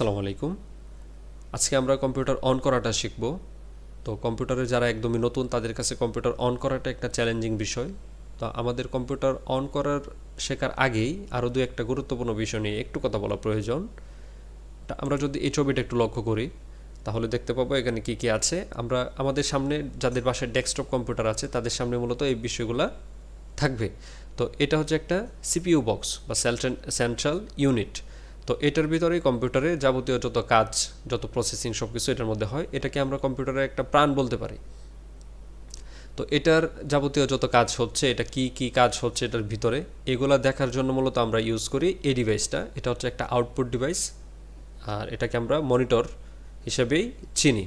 আসসালামু আলাইকুম। আজকে আমরা কম্পিউটার অন করাটা শিখব। তো কম্পিউটারে যারা একদমই নতুন তাদের কাছে কম্পিউটার অন করাটা একটা চ্যালেঞ্জিং বিষয়। তো আমাদের কম্পিউটার অন করার শেখার আগেই আরও দু একটা গুরুত্বপূর্ণ বিষয় নিয়ে একটু কথা বলা প্রয়োজন। তা আমরা যদি এই ছবিটা একটু লক্ষ্য করি তাহলে দেখতে পাবো এখানে কি কি আছে। আমরা আমাদের সামনে যাদের বাসায় ডেস্কটপ কম্পিউটার আছে তাদের সামনে মূলত এই বিষয়গুলো থাকবে। তো এটা হচ্ছে একটা সিপিইউ বক্স বা সেন্ট্রাল ইউনিট। তো এটার ভিতরেই কম্পিউটারে যাবতীয় যত কাজ, যত প্রসেসিং সব কিছু এটার মধ্যে হয়। এটাকে আমরা কম্পিউটারের একটা প্রাণ বলতে পারি। তো এটার যাবতীয় যত কাজ হচ্ছে, এটা কি কি কাজ হচ্ছে এটার ভিতরে, এগুলা দেখার জন্য মূলত আমরা ইউজ করি এই ডিভাইসটা। এটা হচ্ছে একটা আউটপুট ডিভাইস, আর এটাকে আমরা মনিটর হিসেবেই চিনি।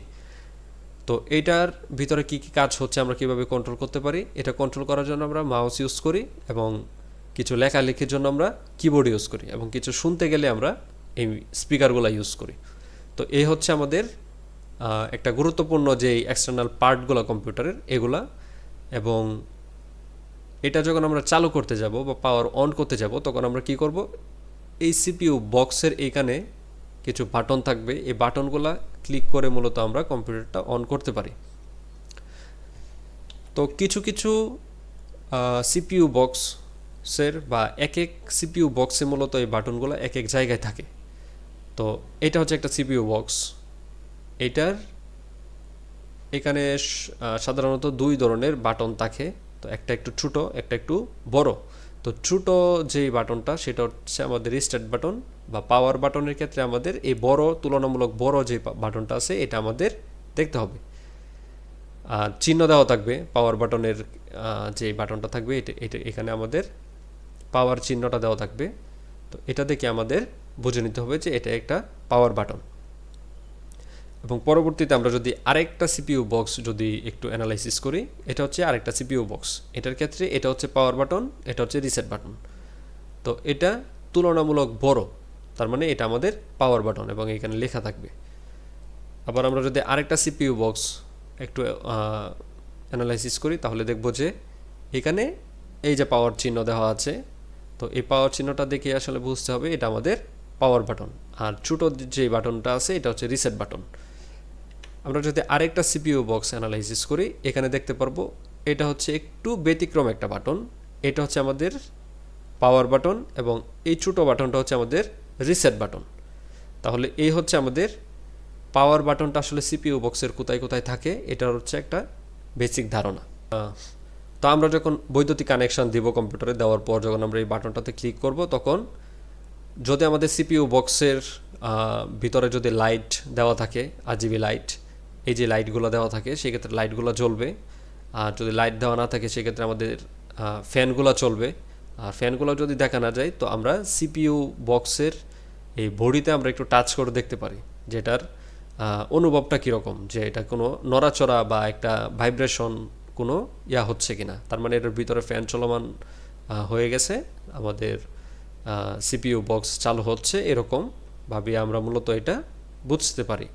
তো এইটার ভিতরে কি কি কাজ হচ্ছে আমরা কিভাবে কন্ট্রোল করতে পারি, এটা কন্ট্রোল করার জন্য আমরা মাউস ইউজ করি, এবং কিছু লেখালেখির জন্য আমরা কিবোর্ড ইউজ করি, এবং কিছু শুনতে গেলে আমরা এই স্পিকারগুলো ইউজ করি। তো এই হচ্ছে আমাদের একটা গুরুত্বপূর্ণ যে এক্সটার্নাল পার্টগুলো কম্পিউটারের এগুলা। এবং এটা যখন আমরা চালু করতে যাব বা পাওয়ার অন করতে যাব তখন আমরা কি করব, এই সিপিইউ বক্সের এইখানে কিছু বাটন থাকবে, এই বাটনগুলো ক্লিক করে মূলত আমরা কম্পিউটারটা অন করতে পারি। তো কিছু কিছু সিপিইউ বক্সের বা এক এক সিপিইউ বক্সে মূলত এই বাটনগুলো এক এক জায়গায় থাকে। তো এটা হচ্ছে একটা সিপিইউ বক্স। এটার এখানে সাধারণত দুই ধরনের বাটন থাকে। তো একটা একটু ছোটো, একটা একটু বড়। তো ছোটো যেই বাটনটা সেটা হচ্ছে আমাদের রিস্টার্ট বাটন বা পাওয়ার বাটনের ক্ষেত্রে আমাদের এই বড়, তুলনামূলক বড় যে বাটনটা আছে এটা আমাদের দেখতে হবে। চিহ্ন দেওয়া থাকবে পাওয়ার বাটনের, যে বাটনটা থাকবে এটা এটা এখানে আমাদের পাওয়ার চিহ্নটা দেওয়া থাকবে। তো এটা দেখে আমাদের বুঝে নিতে হবে যে এটা একটা পাওয়ার বাটন। এবং পরবর্তীতে আমরা যদি আরেকটা সিপিইউ বক্স যদি একটু অ্যানালাইসিস করি, এটা হচ্ছে আরেকটা সিপিইউ বক্স। এটার ক্ষেত্রে এটা হচ্ছে পাওয়ার বাটন, এটা হচ্ছে রিসেট বাটন। তো এটা তুলনামূলক বড়, তার মানে এটা আমাদের পাওয়ার বাটন এবং এখানে লেখা থাকবে। আবার আমরা যদি আরেকটা সিপিইউ বক্স একটু অ্যানালাইসিস করি তাহলে দেখব যে এখানে এই যে পাওয়ার চিহ্ন দেওয়া আছে, তো এই পাওয়ার চিহ্নটা দেখে আসলে বুঝতে হবে এটা আমাদের পাওয়ার বাটন। আর ছোটো যে বাটনটা আছে এটা হচ্ছে রিসেট বাটন। আমরা যদি আরেকটা সিপিইউ বক্স অ্যানালাইসিস করি এখানে দেখতে পারবো এটা হচ্ছে একটু ব্যতিক্রম একটা বাটন। এটা হচ্ছে আমাদের পাওয়ার বাটন এবং এই ছোটো বাটনটা হচ্ছে আমাদের রিসেট বাটন। তাহলে এই হচ্ছে আমাদের পাওয়ার বাটনটা আসলে সিপিইউ বক্সের কোথায় কোথায় থাকে, এটার হচ্ছে একটা বেসিক ধারণা। তো আমরা যখন বৈদ্যুতিক কানেকশন দিব কম্পিউটারে, দেওয়ার পর যখন আমরা এই বাটনটাতে ক্লিক করব তখন যদি আমাদের সিপিইউ বক্সের ভিতরে যদি লাইট দেওয়া থাকে, আরজিবি লাইট, এই যে লাইটগুলো দেওয়া থাকে সেক্ষেত্রে লাইটগুলো জ্বলবে। আর যদি লাইট দেওয়া না থাকে সেক্ষেত্রে আমাদের ফ্যানগুলো চলবে। আর ফ্যানগুলো যদি দেখা না যায় তো আমরা সিপিইউ বক্সের এই বডিতে আমরা একটু টাচ করে দেখতে পারি যেটার অনুভবটা কীরকম, যে এটা কোনো নড়াচড়া বা একটা ভাইব্রেশন কোনো হচ্ছে কিনা। তার মানে এটার ভিতরে ফ্যান চলমান হয়ে গেছে, আমাদের সিপিইউ বক্স চালু হচ্ছে, এরকম ভাবে আমরা মূলত এটা বুঝতে পারি।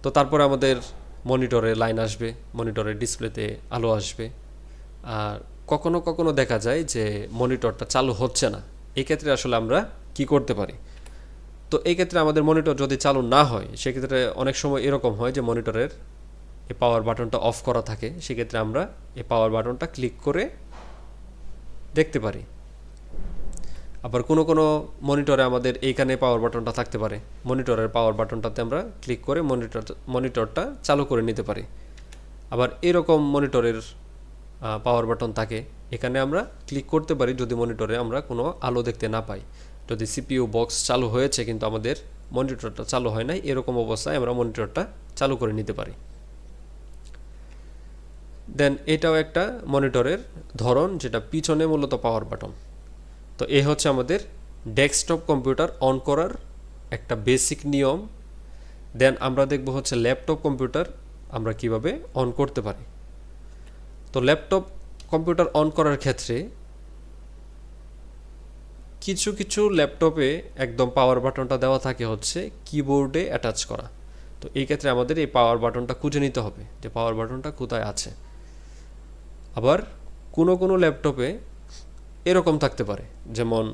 তো তারপরে আমাদের মনিটরে লাইন আসবে, মনিটরের ডিসপ্লেতে আলো আসবে। আর কখনো কখনো দেখা যায় যে মনিটরটা চালু হচ্ছে না, এই ক্ষেত্রে আসলে আমরা কি করতে পারি। তো এই ক্ষেত্রে আমাদের মনিটর যদি চালু না হয় সেক্ষেত্রে অনেক সময় এরকম হয় যে মনিটরের এই পাওয়ার বাটনটা অফ করা থাকে, সেক্ষেত্রে আমরা এই পাওয়ার বাটনটা ক্লিক করে দেখতে পারি। আবার কোনো কোনো মনিটরে আমাদের এইখানে পাওয়ার বাটনটা থাকতে পারে, মনিটরের পাওয়ার বাটনটাতে আমরা ক্লিক করে মনিটরটা চালু করে নিতে পারি। আবার এরকম মনিটরের পাওয়ার বাটন থাকে, এখানে আমরা ক্লিক করতে পারি যদি মনিটরে আমরা কোনো আলো দেখতে না পাই। যদি সিপিইউ বক্স চালু হয়েছে কিন্তু আমাদের মনিটরটা চালু হয় নাই, এরকম অবস্থায় আমরা মনিটরটা চালু করে নিতে পারি। দেন এটাও একটা মনিটরের ধরন, যেটা পিছনে মূলত পাওয়ার বাটন। তো এই হচ্ছে আমাদের ডেস্কটপ কম্পিউটার অন করার একটা বেসিক নিয়ম। দেন আমরা দেখব হচ্ছে ল্যাপটপ কম্পিউটার আমরা কিভাবে অন করতে পারি। তো ল্যাপটপ কম্পিউটার অন করার ক্ষেত্রে কিছু কিছু ল্যাপটপে একদম পাওয়ার বাটনটা দেওয়া থাকে হচ্ছে কিবোর্ডে অ্যাটাচ করা। তো এই ক্ষেত্রে আমাদের এই পাওয়ার বাটনটা খুঁজে নিতে হবে যে পাওয়ার বাটনটা কোথায় আছে। আবার কোনো কোনো ল্যাপটপে এরকম থাকতে পারে, যেমন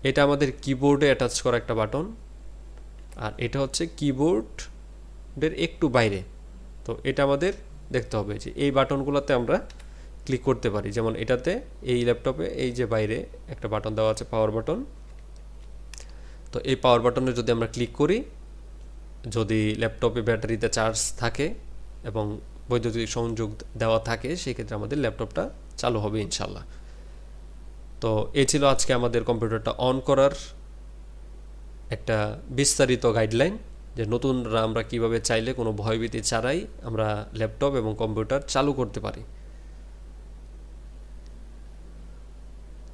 এটা আমাদের কিবোর্ডে অ্যাটাচ করা একটা বাটন, আর এটা হচ্ছে কিবোর্ডের একটু বাইরে। তো এটা আমাদের দেখতে হবে যে এই বাটনগুলোতে আমরা ক্লিক করতে পারি। যেমন এটাতে এই ল্যাপটপে এই যে বাইরে একটা বাটন দেওয়া আছে পাওয়ার বাটন। তো এই পাওয়ার বাটনে যদি আমরা ক্লিক করি, যদি ল্যাপটপে ব্যাটারিতে চার্জ থাকে এবং বৈদ্যুতিক সংযোগ দেওয়া থাকে, সেক্ষেত্রে আমাদের ল্যাপটপটা চালু হবে ইনশাল্লাহ। তো এই ছিল আজকে আমাদের কম্পিউটারটা অন করার একটা বিস্তারিত গাইডলাইন, যে নতুনরা আমরা কিভাবে চাইলে কোনো ভয়ভীতি ছাড়াই আমরা ল্যাপটপ এবং কম্পিউটার চালু করতে পারি।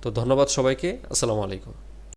তো ধন্যবাদ সবাইকে। আসসালামু আলাইকুম।